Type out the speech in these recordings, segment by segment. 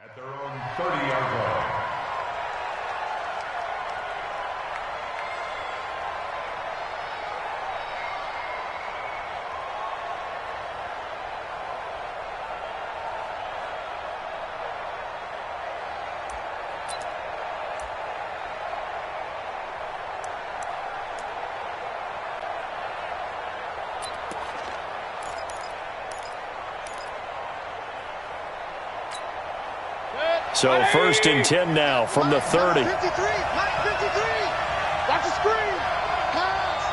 At their own 30-yard line. So 1st and 10 now from the 30. 53, 53. Watch the screen. Pass.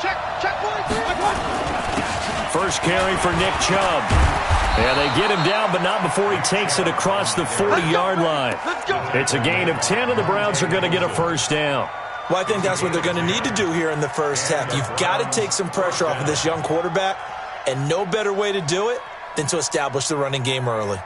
Check, boy. First carry for Nick Chubb. And they get him down, but not before he takes it across the 40-yard line. It's a gain of 10, and the Browns are going to get a first down. Well, I think that's what they're going to need to do here in the first half. You've got to take some pressure off of this young quarterback, and no better way to do it than to establish the running game early.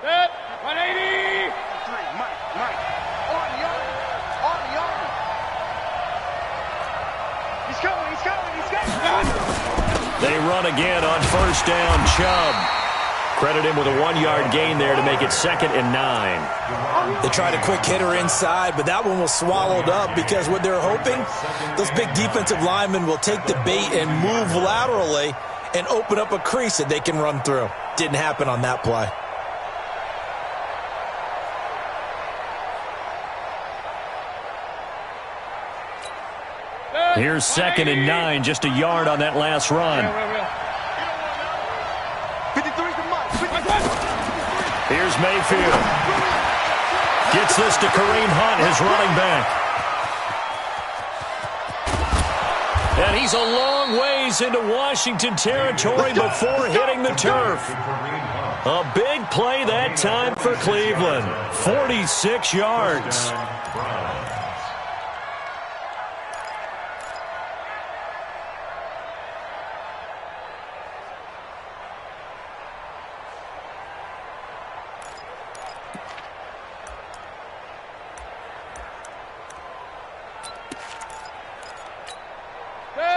Set, 180. Mike. On the arm. He's coming. They run again on first down. Chubb. Credit him with a 1-yard gain there to make it 2nd and 9. They tried a quick hitter inside, but that one was swallowed up because what they're hoping, those big defensive linemen will take the bait and move laterally and open up a crease that they can run through. Didn't happen on that play. Here's 2nd and 9, just a yard on that last run. Here's Mayfield. Gets this to Kareem Hunt, his running back. And he's a long ways into Washington territory before hitting the turf. A big play that time for Cleveland. 46 yards.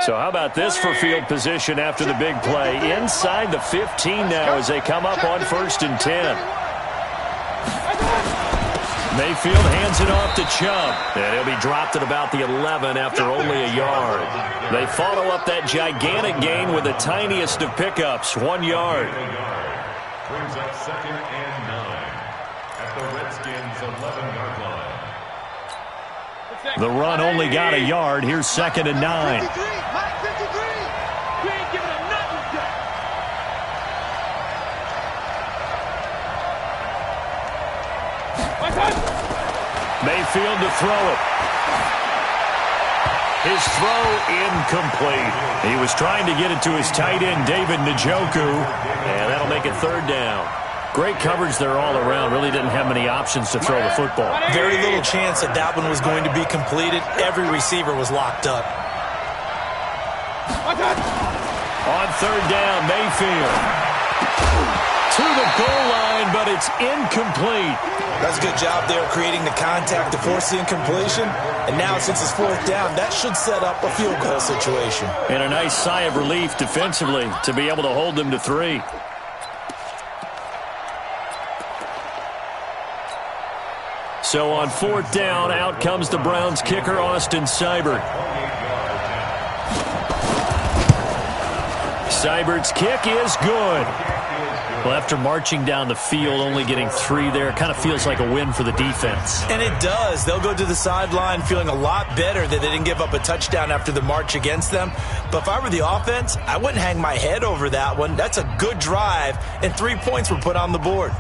So how about this for field position after the big play? Inside the 15 now as they come up on 1st and 10. Mayfield hands it off to Chubb. And he'll be dropped at about the 11 after only a yard. They follow up that gigantic gain with the tiniest of pickups, 1 yard. Brings up 2nd and 9 at the Redskins' 11-yard line. The run only got a yard. Here's 2nd and 9. Mayfield to throw it. His throw incomplete. He was trying to get it to his tight end, David Njoku, and that'll make it 3rd down. Great coverage there all around. Really didn't have many options to throw the football. Very little chance that that one was going to be completed. Every receiver was locked up. On 3rd down, Mayfield. To the goal line, but it's incomplete. That's a good job there creating the contact to force the incompletion. And now since it's 4th down, that should set up a field goal situation. And a nice sigh of relief defensively to be able to hold them to 3. So on 4th down, out comes the Browns kicker, Austin Seibert. Seibert's kick is good. Well, after marching down the field, only getting 3 there, kind of feels like a win for the defense. And it does. They'll go to the sideline feeling a lot better that they didn't give up a touchdown after the march against them. But if I were the offense, I wouldn't hang my head over that one. That's a good drive, and 3 points were put on the board.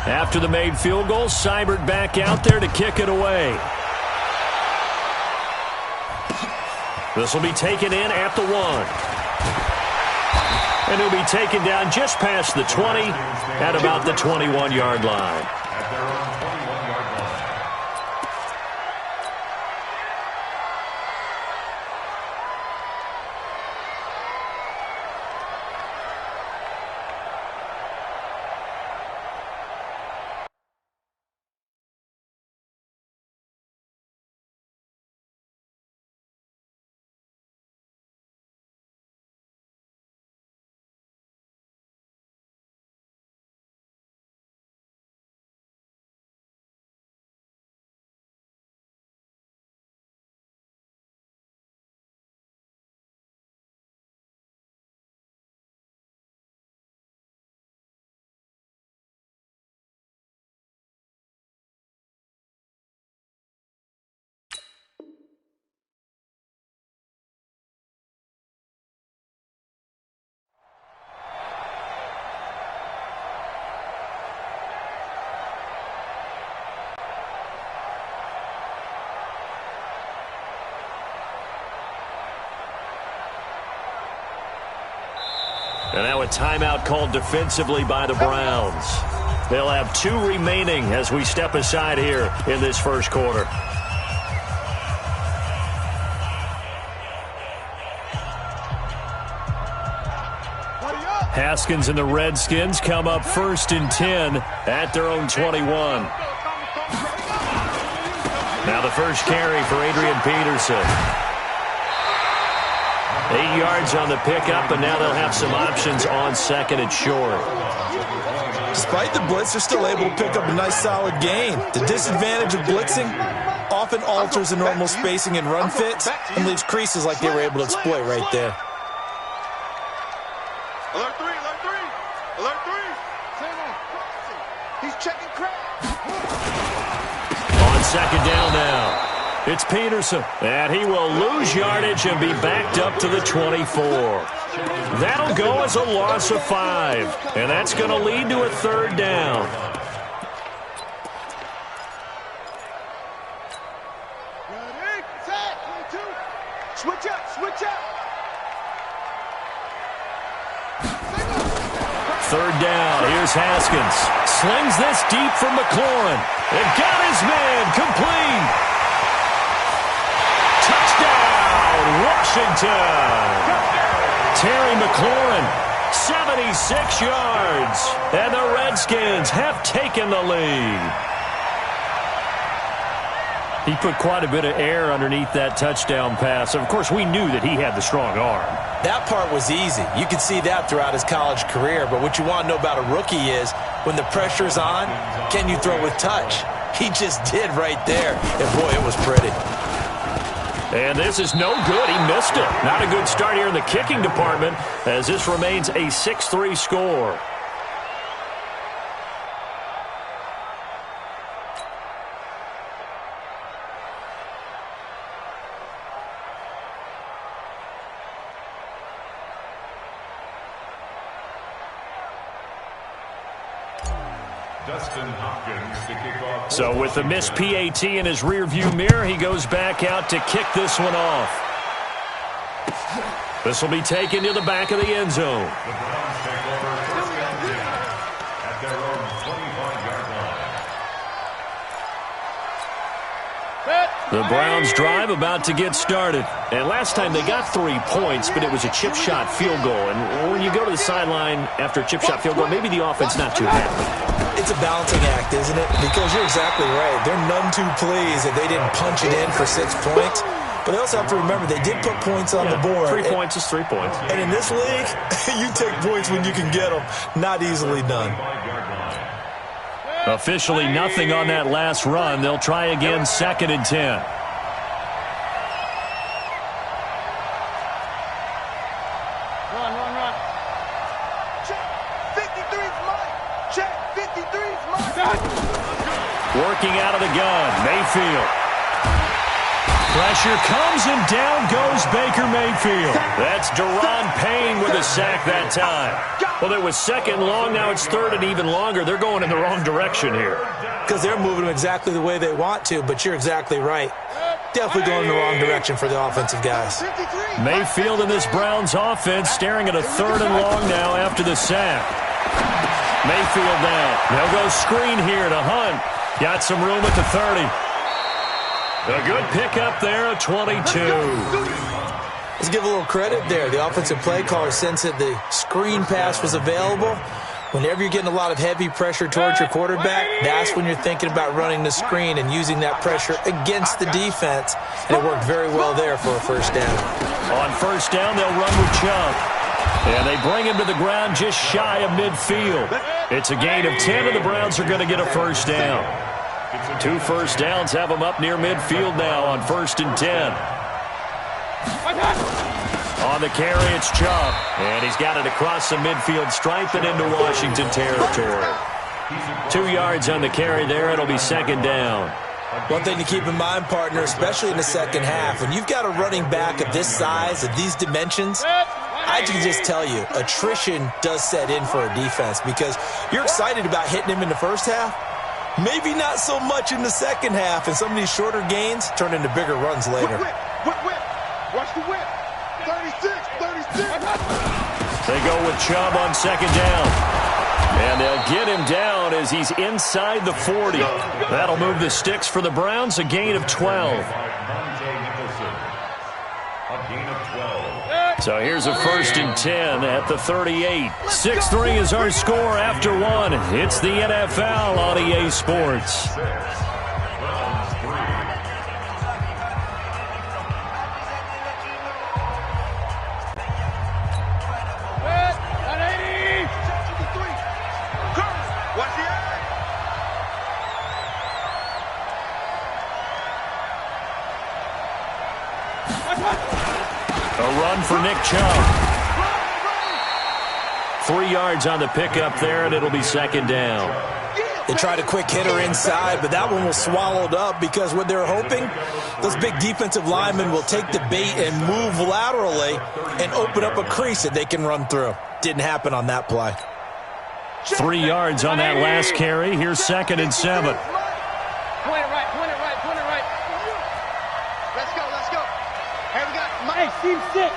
After the made field goal, Seibert back out there to kick it away. This will be taken in at the 1. And he'll be taken down just past the 20 at about the 21-yard line. At their own 21-yard line. And now a timeout called defensively by the Browns. They'll have 2 remaining as we step aside here in this first quarter. Haskins and the Redskins come up 1st and 10 at their own 21. Now the first carry for Adrian Peterson. 8 yards on the pickup, and now they'll have some options on 2nd and short. Despite the blitz, they're still able to pick up a nice solid gain. The disadvantage of blitzing often alters the normal spacing and run fits and leaves creases like they were able to exploit right there. Alert 3, alert 3, alert 3. He's checking crack. On 2nd down now. It's Peterson, and he will lose yardage and be backed up to the 24. That'll go as a loss of 5, and that's going to lead to a 3rd down. Ready, set, 22. Switch up, switch up. 3rd down, here's Haskins. Slings this deep from McLaurin. And got his man complete. Washington. Terry McLaurin, 76 yards. And the Redskins have taken the lead. He put quite a bit of air underneath that touchdown pass. Of course, we knew that he had the strong arm. That part was easy. You could see that throughout his college career. But what you want to know about a rookie is when the pressure's on, can you throw with touch? He just did right there. And, boy, it was pretty. And this is no good. He missed it. Not a good start here in the kicking department as this remains a 6-3 score. So with the missed PAT in his rearview mirror, he goes back out to kick this one off. This will be taken to the back of the end zone. The Browns take over 1st and 10 at their own 25-yard line. The Browns drive about to get started. And last time they got 3 points, but it was a chip shot field goal. And when you go to the sideline after a chip shot field goal, maybe the offense not too happy. It's a balancing act, isn't it? Because you're exactly right. They're none too pleased that they didn't punch it in for 6 points. But they also have to remember they did put points on the board. 3 points is 3 points. And in this league, you take points when you can get them. Not easily done. Officially nothing on that last run. They'll try again 2nd and 10. Run. Check, 53's mine. Check, 53's mine. Working out of the gun, Mayfield. Pressure comes and down goes Baker Mayfield. That's Deron Payne with a sack that time. Well, it was 2nd long, now it's 3rd and even longer. They're going in the wrong direction here. Because they're moving them exactly the way they want to, but you're exactly right. Definitely going in the wrong direction for the offensive guys. Mayfield in this Browns offense staring at a 3rd and long now after the sack. Mayfield down. They'll go screen here to Hunt. Got some room at the 30. A good pickup there at 22. Let's give a little credit there. The offensive play caller sensed that the screen pass was available. Whenever you're getting a lot of heavy pressure towards your quarterback, that's when you're thinking about running the screen and using that pressure against the defense. And it worked very well there for a first down. On first down, they'll run with Chubb. And they bring him to the ground just shy of midfield. It's a gain of 10, and the Browns are going to get a first down. 2 first downs have them up near midfield now on 1st and 10. On the carry, it's Chubb. And he's got it across the midfield stripe and into Washington territory. 2 yards on the carry there. It'll be 2nd down. One thing to keep in mind, partner, especially in the second half, when you've got a running back of this size, of these dimensions, I can just tell you, attrition does set in for a defense because you're excited about hitting him in the first half. Maybe not so much in the second half, and some of these shorter gains turn into bigger runs later. Whip. Watch the whip. 36. They go with Chubb on 2nd down. And they'll get him down as he's inside the 40. That'll move the sticks for the Browns, a gain of 12. So here's a 1st and 10 at the 38. 6-3 is our score after 1. It's the NFL on EA Sports. A run for Nick Chubb. 3 yards on the pickup there, and it'll be 2nd down. They tried a quick hitter inside, but that one was swallowed up because what they're hoping, those big defensive linemen will take the bait and move laterally and open up a crease that they can run through. Didn't happen on that play. 3 yards on that last carry. Here's 2nd and 7. Point it right. Let's go. Hey, we got Mike. Team 6.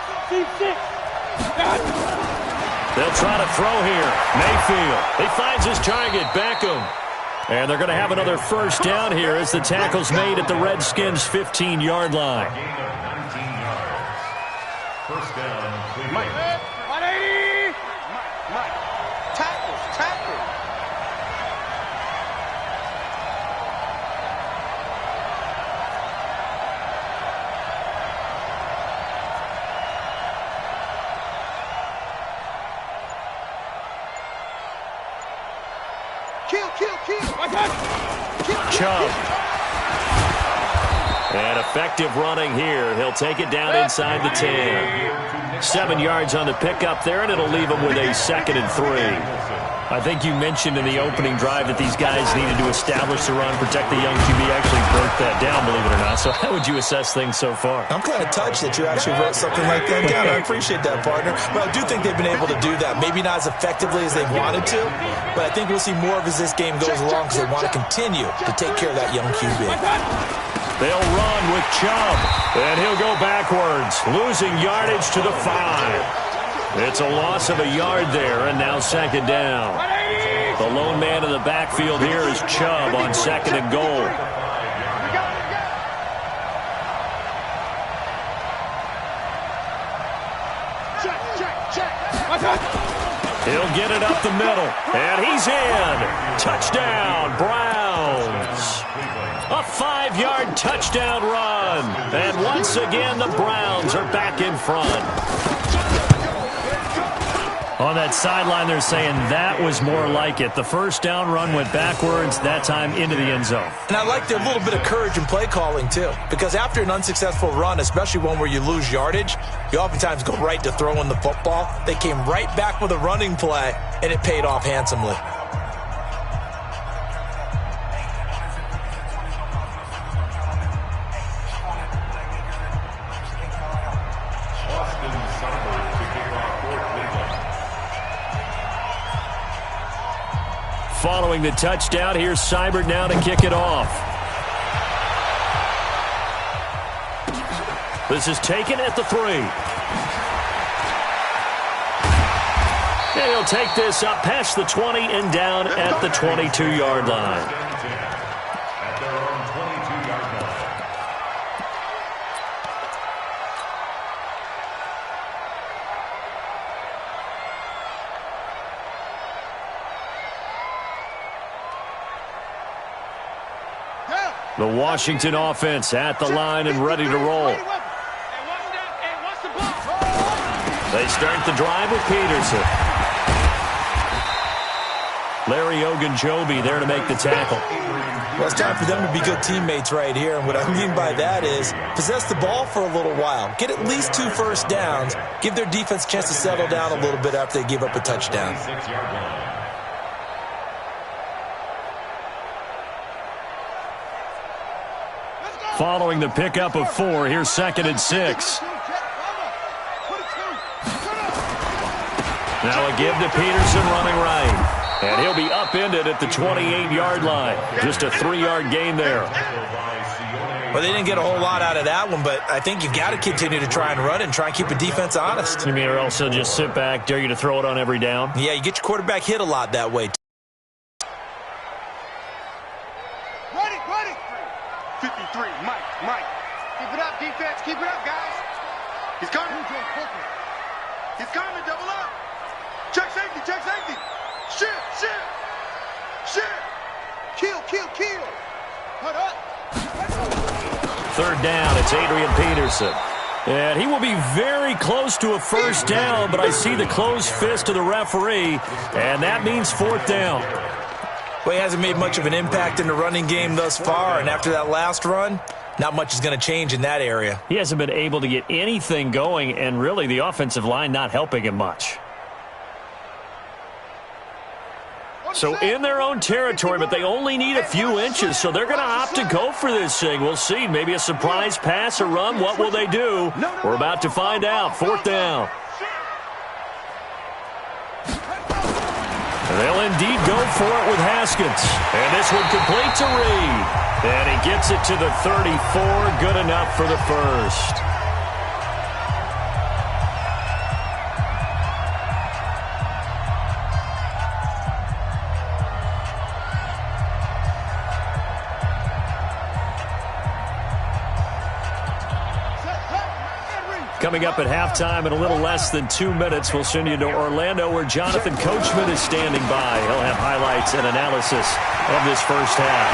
They'll try to throw here. Mayfield. He finds his target, Beckham. And they're going to have another first down here as the tackle's made at the Redskins' 15-yard line. First down, Cleveland. 180. Mike. Tackle. Kill. Chubb. And effective running here. He'll take it down inside the 10. 7 yards on the pickup there, and it'll leave him with a 2nd and 3. I think you mentioned in the opening drive that these guys needed to establish the run, protect the young QB. Actually broke that down, believe it or not. So how would you assess things so far? I'm kind of touched that you actually wrote something like that down. I appreciate that, partner. But I do think they've been able to do that. Maybe not as effectively as they wanted to, but I think we'll see more of as this game goes along because they want to continue to take care of that young QB. They'll run with Chubb, and he'll go backwards, losing yardage to the 5. It's a loss of a yard there, and now 2nd down. The lone man in the backfield here is Chubb on 2nd and goal. He'll get it up the middle, and he's in. Touchdown, Browns. A 5-yard touchdown run. And once again, the Browns are back in front. On that sideline, they're saying that was more like it. The first down run went backwards, that time into the end zone. And I like their little bit of courage in play calling, too. Because after an unsuccessful run, especially one where you lose yardage, you oftentimes go right to throwing the football. They came right back with a running play, and it paid off handsomely. Following the touchdown, here's Seibert now to kick it off. This is taken at the 3. And he'll take this up past the 20 and down at the 22-yard line. At their own 22-yard line. The Washington offense at the line and ready to roll. They start the drive with Peterson. Larry Ogunjobi there to make the tackle. Well, it's time for them to be good teammates right here. And what I mean by that is possess the ball for a little while. Get at least 2 first downs. Give their defense a chance to settle down a little bit after they give up a touchdown. Following the pickup of 4, here's 2nd and 6. Now a give to Peterson running right. And he'll be upended at the 28-yard line. Just a 3-yard gain there. Well, they didn't get a whole lot out of that one, but I think you've got to continue to try and run and try and keep the defense honest. You mean, or else they'll just sit back, dare you to throw it on every down? Yeah, you get your quarterback hit a lot that way. Ready. 53, Mike. Keep it up, defense. Keep it up, guys. He's coming. Double up. Check safety. Shit. Kill. Cut up. 3rd down, it's Adrian Peterson. And he will be very close to a first down, but I see the closed fist of the referee, and that means 4th down. Well, he hasn't made much of an impact in the running game thus far, and after that last run, not much is going to change in that area. He hasn't been able to get anything going, and really the offensive line not helping him much. So in their own territory, but they only need a few inches, so they're going to opt to go for this thing. We'll see. Maybe a surprise pass or run. What will they do? We're about to find out. 4th down. They'll indeed go for it with Haskins. And this one complete to Reed. And he gets it to the 34. Good enough for the first. Coming up at halftime in a little less than 2 minutes, we'll send you to Orlando where Jonathan Coachman is standing by. He'll have highlights and analysis of this first half.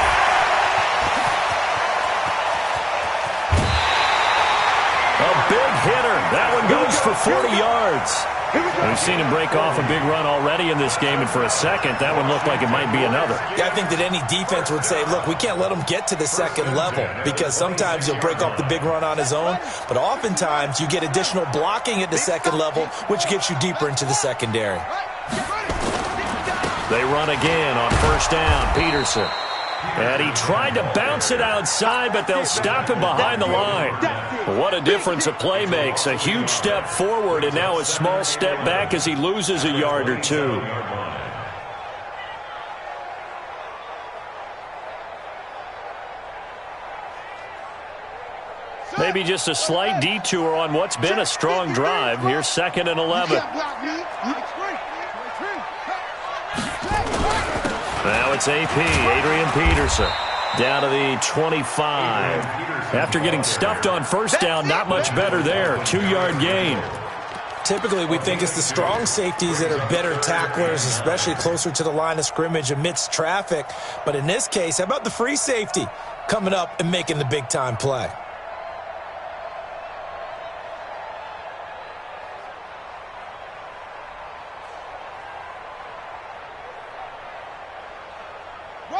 A big hitter. That one goes for 40 yards. We've seen him break off a big run already in this game, and for a second, that one looked like it might be another. Yeah, I think that any defense would say, look, we can't let him get to the second level because sometimes he'll break off the big run on his own, but oftentimes you get additional blocking at the second level, which gets you deeper into the secondary. They run again on first down. Peterson. And he tried to bounce it outside, but they'll stop him behind the line. What a difference a play makes. A huge step forward and now a small step back as he loses a yard or two. Maybe just a slight detour on what's been a strong drive. Here's 2nd and 11. Now it's AP, Adrian Peterson, down to the 25. After getting stuffed on first down, not much better there. 2-yard gain. Typically, we think it's the strong safeties that are better tacklers, especially closer to the line of scrimmage amidst traffic. But in this case, how about the free safety coming up and making the big-time play?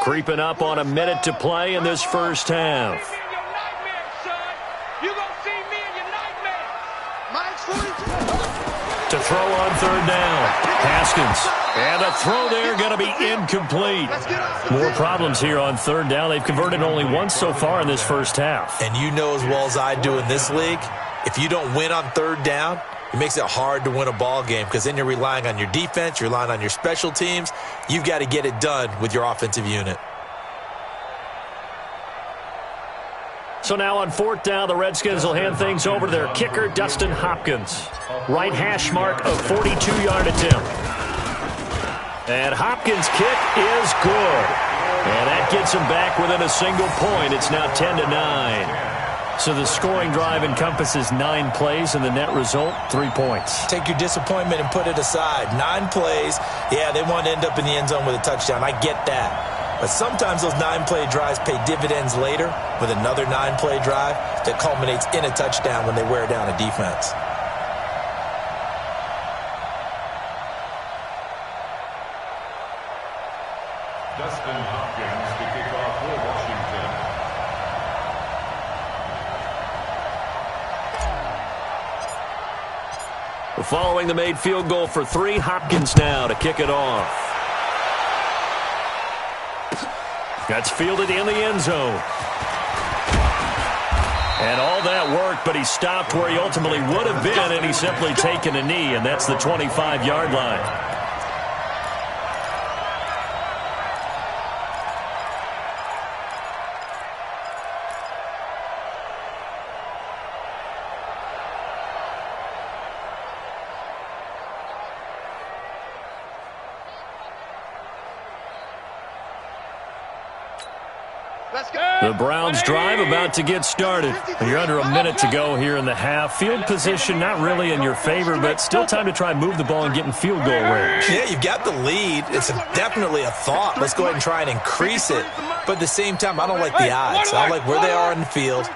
Creeping up on a minute to play in this first half. To throw on 3rd down. Haskins. And a throw there going to be incomplete. More problems here on 3rd down. They've converted only once so far in this first half. And you know as well as I do in this league, if you don't win on 3rd down, it makes it hard to win a ball game because then you're relying on your defense, you're relying on your special teams. You've got to get it done with your offensive unit. So now on 4th down, the Redskins will hand things over to their kicker, Dustin Hopkins. Right hash mark of 42-yard attempt. And Hopkins' kick is good. And that gets him back within a single point. It's now 10-9. So the scoring drive encompasses 9 plays, and the net result, 3 points. Take your disappointment and put it aside. 9 plays. Yeah, they want to end up in the end zone with a touchdown. I get that. But sometimes those 9-play drives pay dividends later with another 9-play drive that culminates in a touchdown when they wear down a defense. Dustin Hopkins to kick off for Washington. We're following the made field goal for 3. Hopkins now to kick it off. That's fielded in the end zone. And all that work, but he stopped where he ultimately would have been, and he's simply taken a knee, and that's the 25-yard line. The Browns drive about to get started. You're under a minute to go here in the half. Field position not really in your favor, but still time to try and move the ball and get in field goal range. Yeah, you've got the lead. It's definitely a thought. Let's go ahead and try and increase it. But at the same time, I don't like the odds. I like where they are in the field.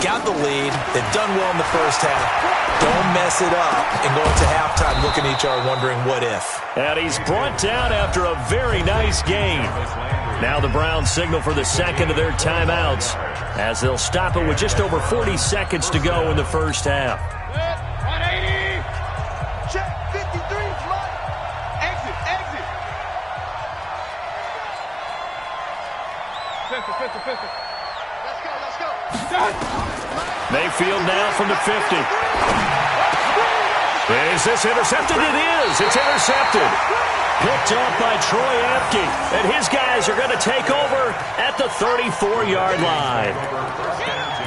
Got the lead. They've done well in the first half. Don't mess it up and go into halftime looking at each other wondering what if. And he's brought down after a very nice game. Now the Browns signal for the second of their timeouts as they'll stop it with just over 40 seconds to go in the first half. 180. Check 53. Exit. Pistol. Let's go. Mayfield now from the 50. Is this intercepted? It is. It's intercepted. Picked up by Troy Apke. And his guys are going to take over at the 34-yard line.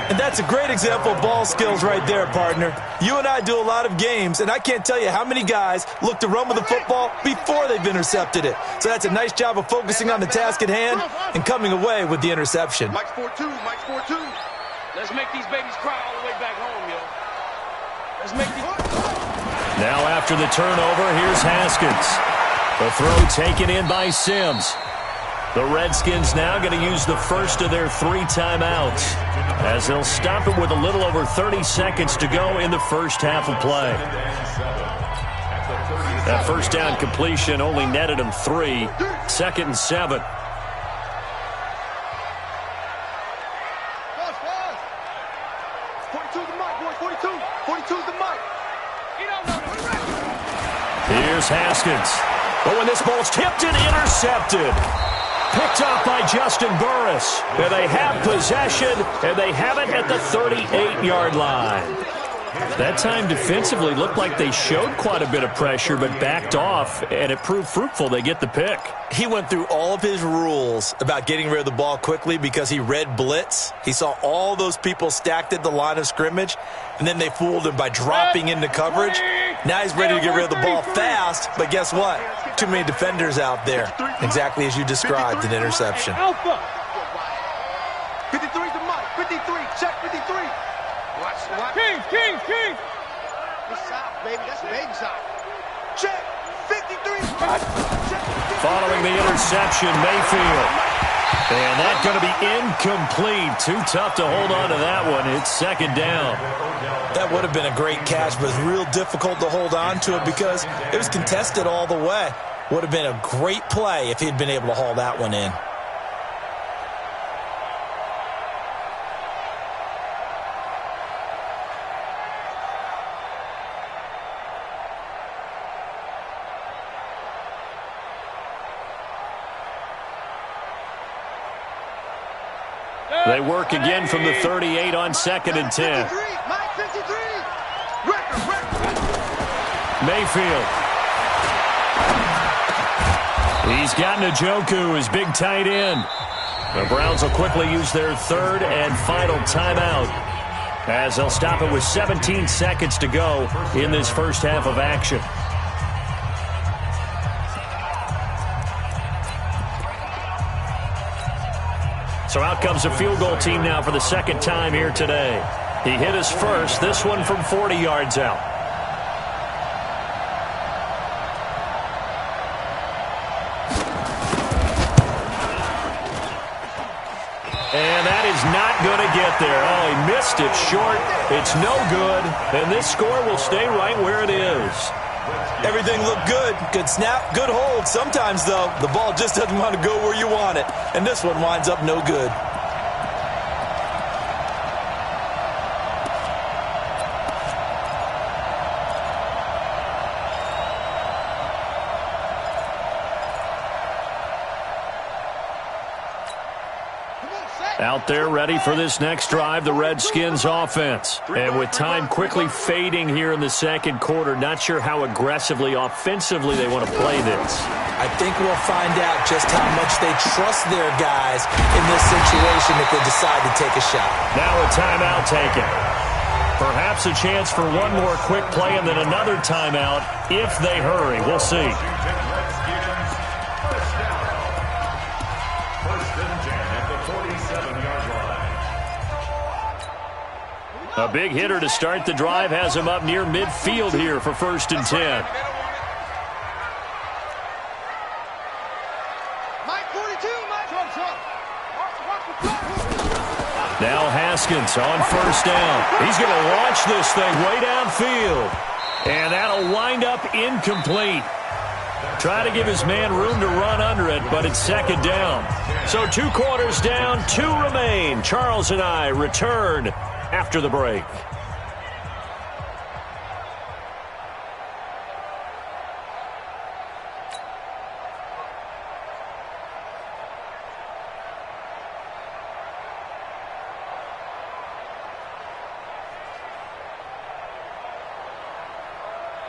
And that's a great example of ball skills right there, partner. You and I do a lot of games, and I can't tell you how many guys look to run with the football before they've intercepted it. So that's a nice job of focusing on the task at hand and coming away with the interception. Mike's 4-2. Let's make these babies cry all the way back home, yo. Let's make these... Now after the turnover, here's Haskins. The throw taken in by Sims. The Redskins now going to use the first of their 3 timeouts as they'll stop it with a little over 30 seconds to go in the first half of play. That first down completion only netted him 3. 2nd and 7. Here's Haskins. But when this ball's tipped and intercepted. Picked off by Justin Burris. And they have possession, and they have it at the 38-yard line. That time defensively looked like they showed quite a bit of pressure, but backed off, and it proved fruitful. They get the pick. He went through all of his rules about getting rid of the ball quickly because he read blitz. He saw all those people stacked at the line of scrimmage, and then they fooled him by dropping into coverage. Now he's ready to get rid of the ball fast, but guess what? Too many defenders out there. Exactly as you described, an interception. 53's the Mike. 53. Check 53. Watch. King. This side, baby. That's baby side. Check 53. Check 53. Following the interception, Mayfield. And that's going to be incomplete. Too tough to hold on to that one. It's 2nd down. That would have been a great catch, but it's real difficult to hold on to it because it was contested all the way. Would have been a great play if he'd been able to haul that one in. They work again from the 38 on 2nd and 10. Mike 53. Record. Mayfield. He's got Njoku, his big tight end. The Browns will quickly use their third and final timeout as they'll stop it with 17 seconds to go in this first half of action. So out comes a field goal team now for the second time here today. He hit his first, this one from 40 yards out. And that is not going to get there. Oh, he missed it short. It's no good. And this score will stay right where it is. Everything looked good. Good snap, good hold. Sometimes, though, the ball just doesn't want to go where you want it. And this one winds up no good. Out there ready for this next drive, the Redskins offense. And with time quickly fading here in the second quarter, not sure how aggressively, offensively they want to play this. I think we'll find out just how much they trust their guys in this situation if they decide to take a shot. Now a timeout taken. Perhaps a chance for one more quick play and then another timeout if they hurry. We'll see. A big hitter to start the drive has him up near midfield here for 1st and 10. Now Haskins on 1st down. He's going to launch this thing way downfield. And that'll wind up incomplete. Try to give his man room to run under it, but it's 2nd down. So 2 quarters down, 2 remain. Charles and I return after the break.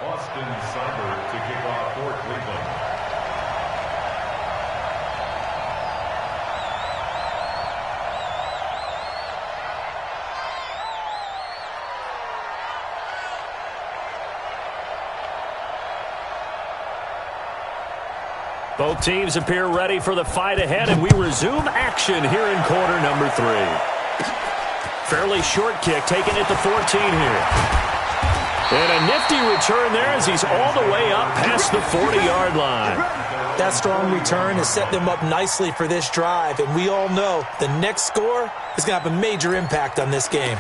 Austin Seibert to kick off for Cleveland. Both teams appear ready for the fight ahead, and we resume action here in quarter number 3. Fairly short kick taken at the 14 here. And a nifty return there as he's all the way up past the 40-yard line. That strong return has set them up nicely for this drive, and we all know the next score is going to have a major impact on this game.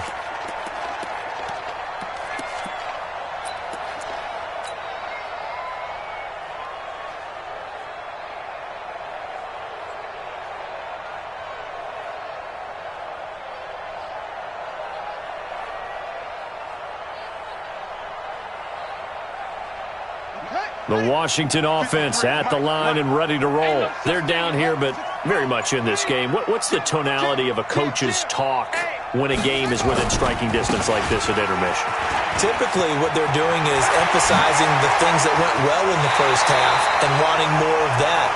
The Washington offense at the line and ready to roll. They're down here, but very much in this game. What's the tonality of a coach's talk when a game is within striking distance like this at intermission? Typically, what they're doing is emphasizing the things that went well in the first half and wanting more of that.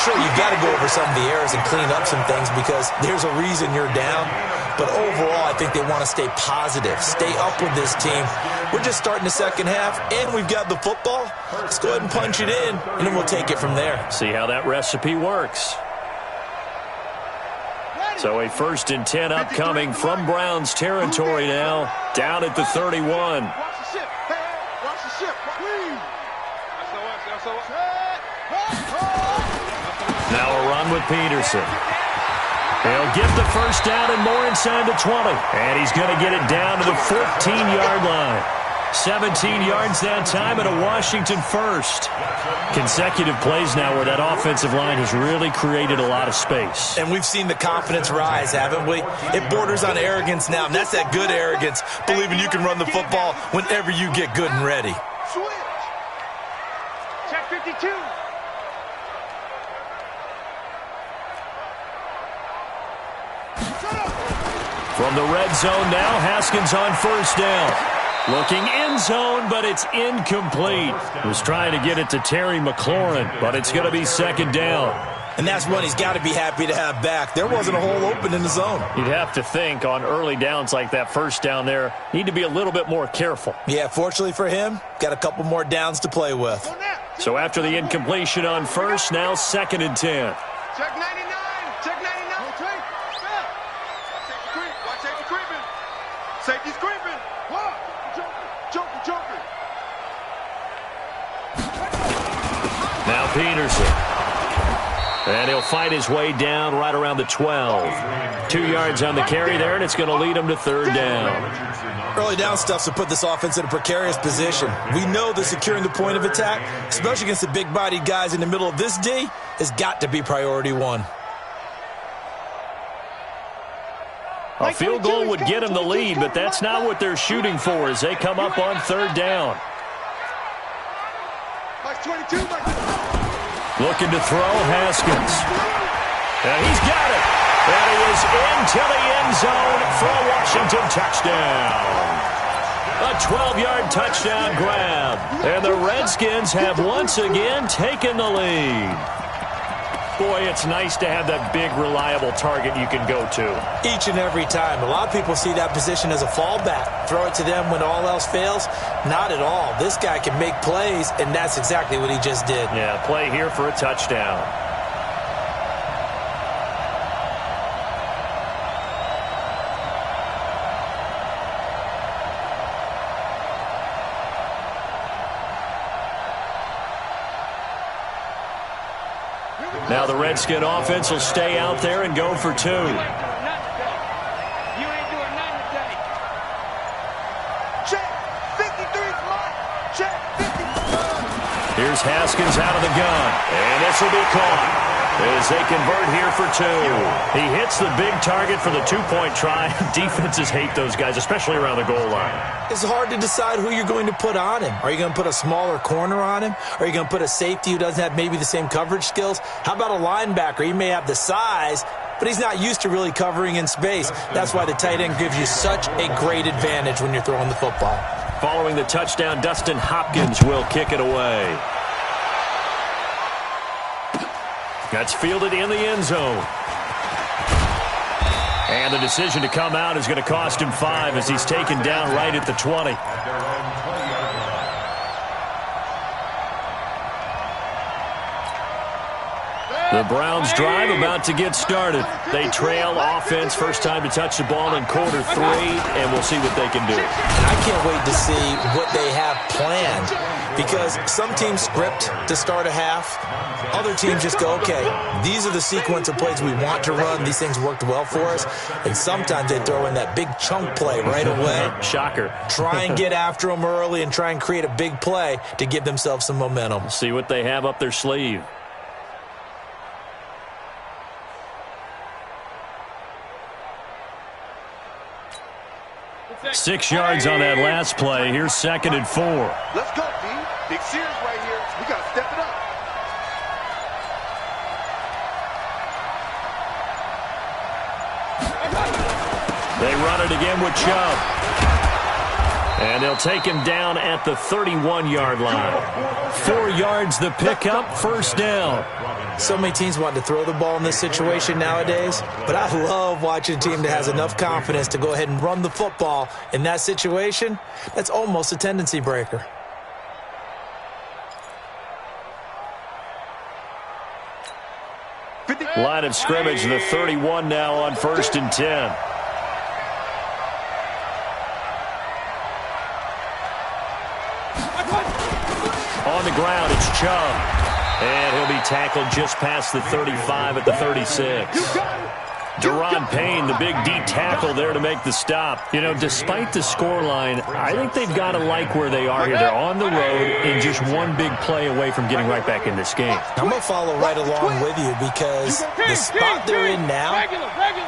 Sure, you've got to go over some of the errors and clean up some things because there's a reason you're down. But overall, I think they want to stay positive, stay up with this team. We're just starting the second half, and we've got the football. Let's go ahead and punch it in, and then we'll take it from there. See how that recipe works. So a 1st and 10 upcoming from Browns territory now, down at the 31. Now a run with Peterson. He'll get the 1st down and more inside the 20. And he's going to get it down to the 14-yard line. 17 yards that time and a Washington first. Consecutive plays now where that offensive line has really created a lot of space. And we've seen the confidence rise, haven't we? It borders on arrogance now, and that's that good arrogance, believing you can run the football whenever you get good and ready. Switch. Check 52. From the red zone now, Haskins on 1st down. Looking end zone, but it's incomplete. Was trying to get it to Terry McLaurin, but it's going to be 2nd down. And that's one he's got to be happy to have back. There wasn't a hole open in the zone. You'd have to think on early downs like that first down there, need to be a little bit more careful. Yeah, fortunately for him, got a couple more downs to play with. So after the incompletion on first, now 2nd and 10. Check 99. Check 99. Safety creep. Watch safety creeping. Safety's creeping. What? Joker. Now Peterson. And he'll fight his way down right around the 12. 2 yards on the carry there, and it's going to lead him to 3rd down. Early down stuff to put this offense in a precarious position. We know that securing the point of attack, especially against the big-bodied guys in the middle of this D, has got to be priority one. A field goal would get him the lead, but that's not what they're shooting for as they come up on 3rd down. Looking to throw, Haskins. And he's got it. And he is into the end zone for a Washington touchdown. A 12-yard touchdown grab. And the Redskins have once again taken the lead. Boy, it's nice to have that big, reliable target you can go to. Each and every time. A lot of people see that position as a fallback. Throw it to them when all else fails. Not at all. This guy can make plays, and that's exactly what he just did. Yeah, play here for a touchdown. Now the Redskin offense will stay out there and go for 2. You ain't doing nothing today. Check. 53's mine. Check. 50. Here's Haskins out of the gun. And this will be caught as they convert here for 2. He hits the big target for the 2-point try. Defenses hate those guys, especially around the goal line. It's hard to decide who you're going to put on him. Are you going to put a smaller corner on him? Are you going to put a safety who doesn't have maybe the same coverage skills? How about a linebacker? He may have the size, but he's not used to really covering in space. That's why the tight end gives you such a great advantage when you're throwing the football. Following the touchdown, Dustin Hopkins will kick it away. That's fielded in the end zone. And the decision to come out is going to cost him 5 as he's taken down right at the 20. The Browns drive about to get started. They trail offense, first time to touch the ball in quarter 3, and we'll see what they can do. And I can't wait to see what they have planned, because some teams script to start a half. Other teams just go, okay, these are the sequence of plays we want to run. These things worked well for us. And sometimes they throw in that big chunk play right away. Shocker. Try and get after them early and try and create a big play to give themselves some momentum. See what they have up their sleeve. Six yards on that last play. Here's 2nd and 4. Let's go, D. Big series right here. We got to step it up. They run it again with Chubb. And they'll take him down at the 31-yard line. 4 yards the pickup, first down. So many teams want to throw the ball in this situation nowadays, but I love watching a team that has enough confidence to go ahead and run the football in that situation. That's almost a tendency breaker. Line of scrimmage, the 31 now on 1st and 10. On the ground, it's Chubb. And he'll be tackled just past the 35 at the 36. Deron Payne, the big D tackle there to make the stop. You know, despite the scoreline, I think they've got to like where they are here. They're on the road and just one big play away from getting right back in this game. I'm going to follow right along with you because the spot they're in now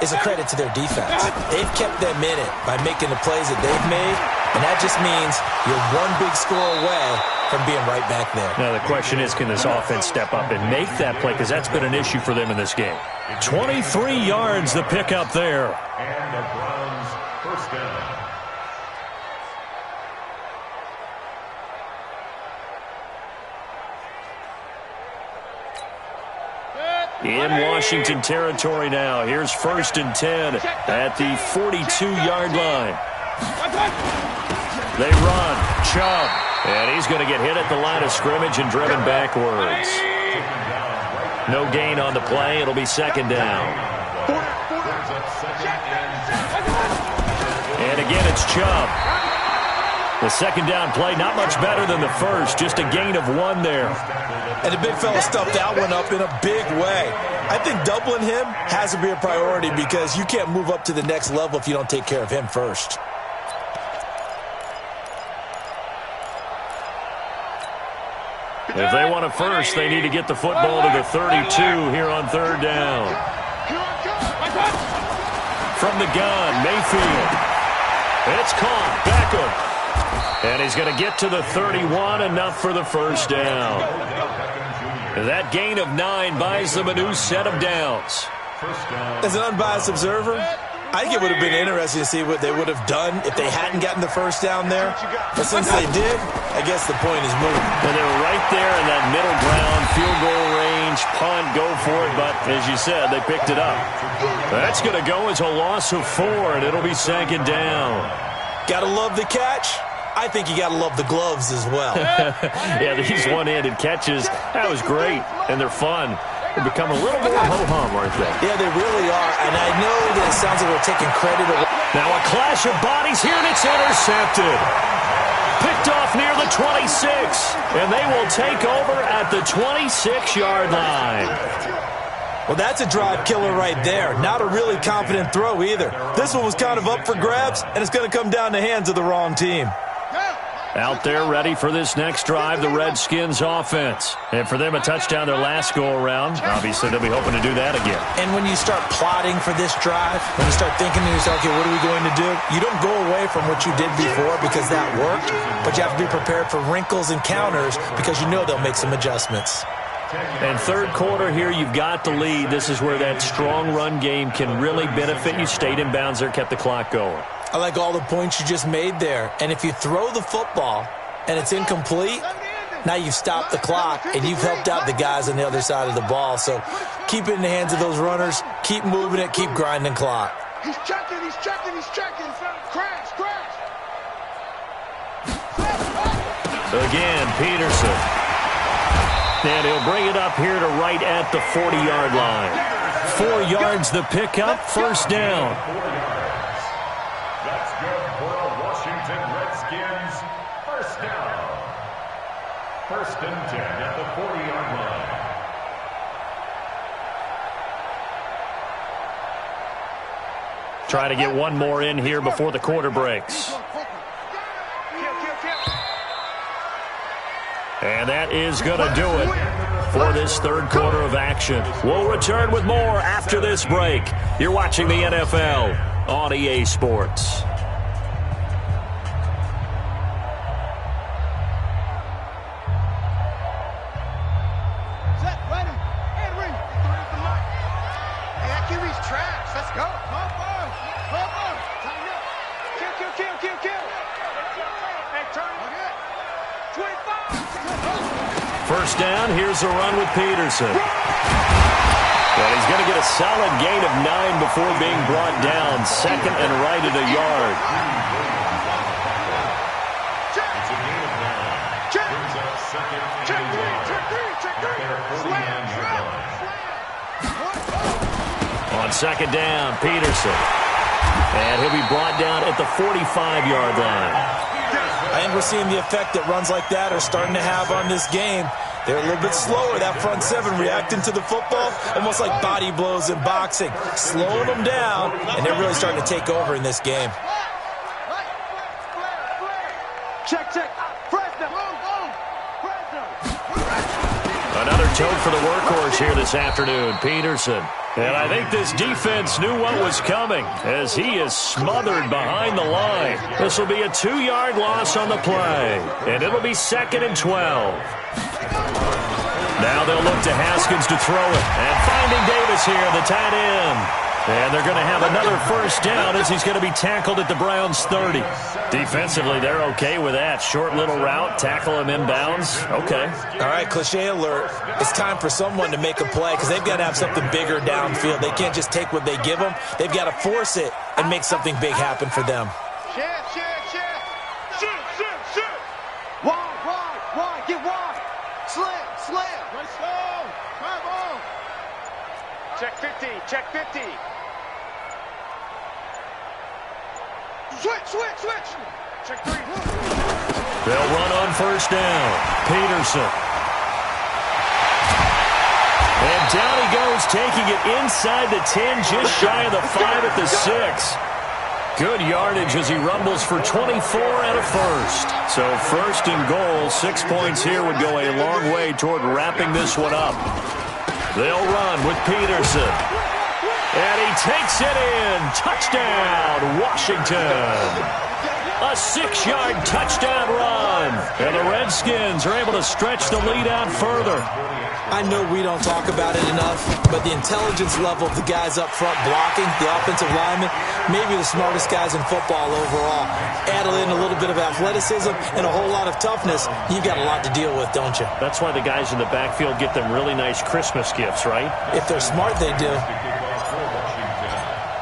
is a credit to their defense. They've kept them in it by making the plays that they've made, and that just means you're one big score away from being right back there. Now the question is, can this offense step up and make that play? Because that's been an issue for them in this game. 23 yards the pickup there. And the Browns first down. In Washington territory now. Here's 1st and 10 at the 42-yard line. They run. Chubb. And he's going to get hit at the line of scrimmage and driven backwards. No gain on the play. It'll be 2nd down. And again, it's Chubb. The 2nd down play, not much better than the first. Just a gain of 1 there. And the big fella stuffed that one up in a big way. I think doubling him has to be a priority because you can't move up to the next level if you don't take care of him first. If they want a first, they need to get the football to the 32 here on 3rd down. From the gun, Mayfield. It's caught. Beckham. And he's going to get to the 31, enough for the 1st down. That gain of 9 buys them a new set of downs. As an unbiased observer, I think it would have been interesting to see what they would have done if they hadn't gotten the 1st down there. But since they did, I guess the point is moved. And they were right there in that middle ground, field goal range, punt, go for it. But as you said, they picked it up. That's going to go as a loss of 4, and it'll be 2nd down. Got to love the catch. I think you got to love the gloves as well. Yeah, these one-handed catches, that was great, and they're fun. They become a little more ho-hum, aren't they? Yeah, they really are, and I know that it sounds like we're taking credit away. Now a clash of bodies here, and it's intercepted. Picked off near the 26, and they will take over at the 26-yard line. Well, that's a drive killer right there. Not a really confident throw either. This one was kind of up for grabs, and it's going to come down the hands of the wrong team. Out there ready for this next drive, the Redskins offense. And for them, a touchdown their last go-around. Obviously, they'll be hoping to do that again. And when you start plotting for this drive, when you start thinking to yourself, okay, what are we going to do? You don't go away from what you did before because that worked, but you have to be prepared for wrinkles and counters because you know they'll make some adjustments. And 3rd quarter here, you've got the lead. This is where that strong run game can really benefit you. Stayed in bounds there, kept the clock going. I like all the points you just made there. And if you throw the football and it's incomplete, now you've stopped the clock and you've helped out the guys on the other side of the ball. So keep it in the hands of those runners. Keep moving it. Keep grinding clock. He's checking. He's checking. He's checking. Crash. Crash. So again, Peterson. And he'll bring it up here to right at the 40-yard line. 4 yards the pickup, 1st down. That's good for the Washington Redskins. 1st down. 1st and 10 at the 40-yard line. Try to get one more in here before the quarter breaks. And that is going to do it for this 3rd quarter of action. We'll return with more after this break. You're watching the NFL on EA Sports. Set, ready, and ring. Hey, that QB's trash. Let's go. Come on. Come on. Time up. Kill. Hey, turn. Okay. 25. 1st down, here's a run with Peterson. And he's going to get a solid gain of 9 before being brought down. 2nd and right at a yard. Check. It's a gain of 9. Check. Brings up 2nd and 1. Check 3. Their 49-yard line. On 2nd down, Peterson. And he'll be brought down at the 45-yard line. I think we're seeing the effect that runs like that are starting to have on this game. They're a little bit slower, that front 7, reacting to the football, almost like body blows in boxing, slowing them down, and they're really starting to take over in this game. Check. Another tote for the workhorse here this afternoon, Peterson. And I think this defense knew what was coming as he is smothered behind the line. This will be a 2-yard loss on the play, and it'll be 2nd and 12. Now they'll look to Haskins to throw it. And finding Davis here, the tight end. And they're going to have another first down as he's going to be tackled at the Browns' 30. Defensively, they're okay with that. Short little route, tackle him inbounds. Okay. All right, cliche alert. It's time for someone to make a play because they've got to have something bigger downfield. They can't just take what they give them. They've got to force it and make something big happen for them. Shift. Wide, get wide. Slam. Let's go. Come on. Check 50. Switch. Check 3. They'll run on first down. Peterson. And down he goes, taking it inside the 10, just shy of the 5 at the 6. Good yardage as he rumbles for 24 and a first. So first and goal, 6 points here would go a long way toward wrapping this one up. They'll run with Peterson. And he takes it in. Touchdown, Washington. A 6-yard touchdown run. And the Redskins are able to stretch the lead out further. I know we don't talk about it enough, but the intelligence level of the guys up front blocking, the offensive linemen, maybe the smartest guys in football overall. Add in a little bit of athleticism and a whole lot of toughness, you've got a lot to deal with, don't you? That's why the guys in the backfield get them really nice Christmas gifts, right? If they're smart, they do.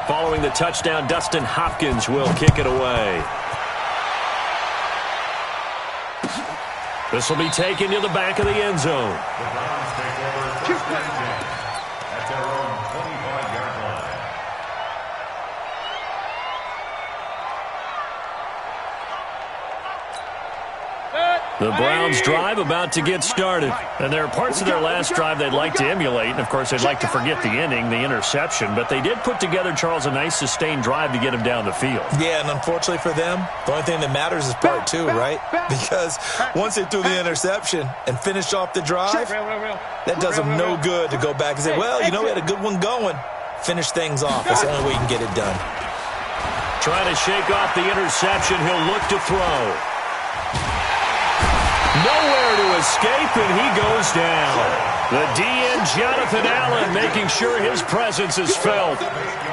Following the touchdown, Dustin Hopkins will kick it away. This will be taken to the back of the end zone. The Browns take over first and 10 at their own 25-yard line. The Browns drive about to get started. And there are parts of their last drive they'd like to emulate. And, of course, they'd like to forget the inning, the interception. But they did put together, Charles, a nice sustained drive to get him down the field. Yeah, and unfortunately for them, the only thing that matters is part 2, right? Because once they threw the interception and finished off the drive, that does them no good to go back and say, well, you know, we had a good one going. Finish things off. That's the only way you can get it done. Trying to shake off the interception. He'll look to throw. Nowhere to escape, and he goes down. The DN, Jonathan Allen, making sure his presence is felt.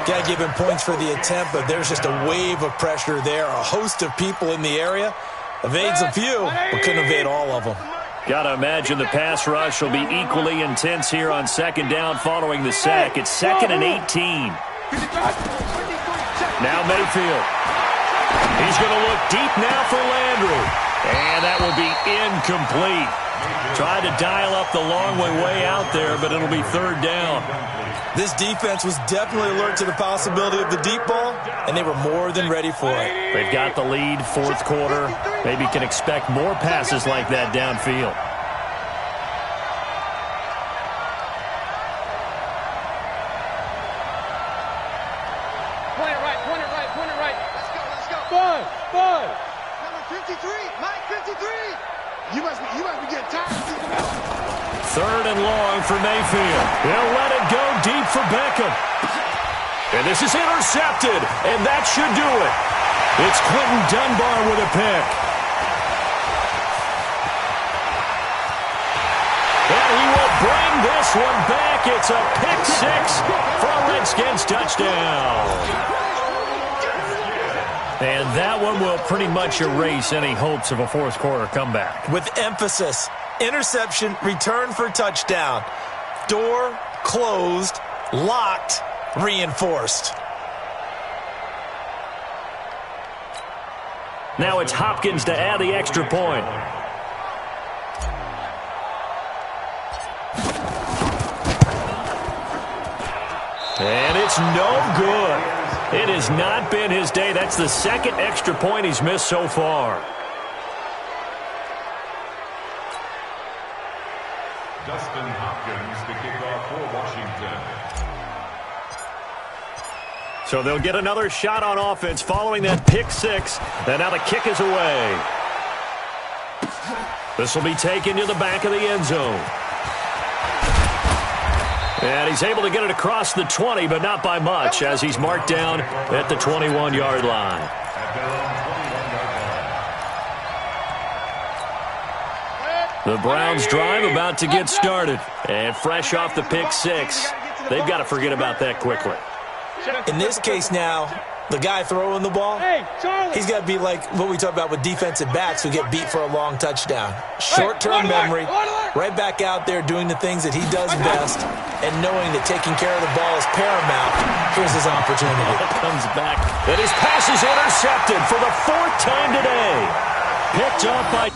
Got to give him points for the attempt, but there's just a wave of pressure there. A host of people in the area. Evades a few, but couldn't evade all of them. Got to imagine the pass rush will be equally intense here on second down following the sack. It's 2nd and 18. Now Mayfield. He's going to look deep now for Landry. And that will be incomplete. Tried to dial up the long way out there, but it'll be 3rd down. This defense was definitely alert to the possibility of the deep ball, and they were more than ready for it. They've got the lead, 4th quarter. Maybe can expect more passes like that downfield. Point it right. Let's go. Bud. Number 53, Mike 53. You must be getting tired. 3rd and long for Mayfield. They'll let it go deep for Beckham. And this is intercepted, and that should do it. It's Quentin Dunbar with a pick. And he will bring this one back. It's a pick 6 for a Redskins touchdown. And that one will pretty much erase any hopes of a 4th quarter comeback. With emphasis, interception, return for touchdown. Door closed, locked, reinforced. Now it's Hopkins to add the extra point. And it's no good. It has not been his day. That's the 2nd extra point he's missed so far. Dustin Hopkins to kick off for Washington. So they'll get another shot on offense following that pick 6. And now the kick is away. This will be taken to the back of the end zone. And he's able to get it across the 20, but not by much, as he's marked down at the 21-yard line. The Browns drive about to get started. And fresh off the pick 6, they've got to forget about that quickly. In this case now, the guy throwing the ball, he's got to be like what we talk about with defensive backs who get beat for a long touchdown. Short-term memory, right back out there doing the things that he does best, and knowing that taking care of the ball is paramount. Here's his opportunity. Comes back, and his pass is intercepted for the 4th time today. Picked up by...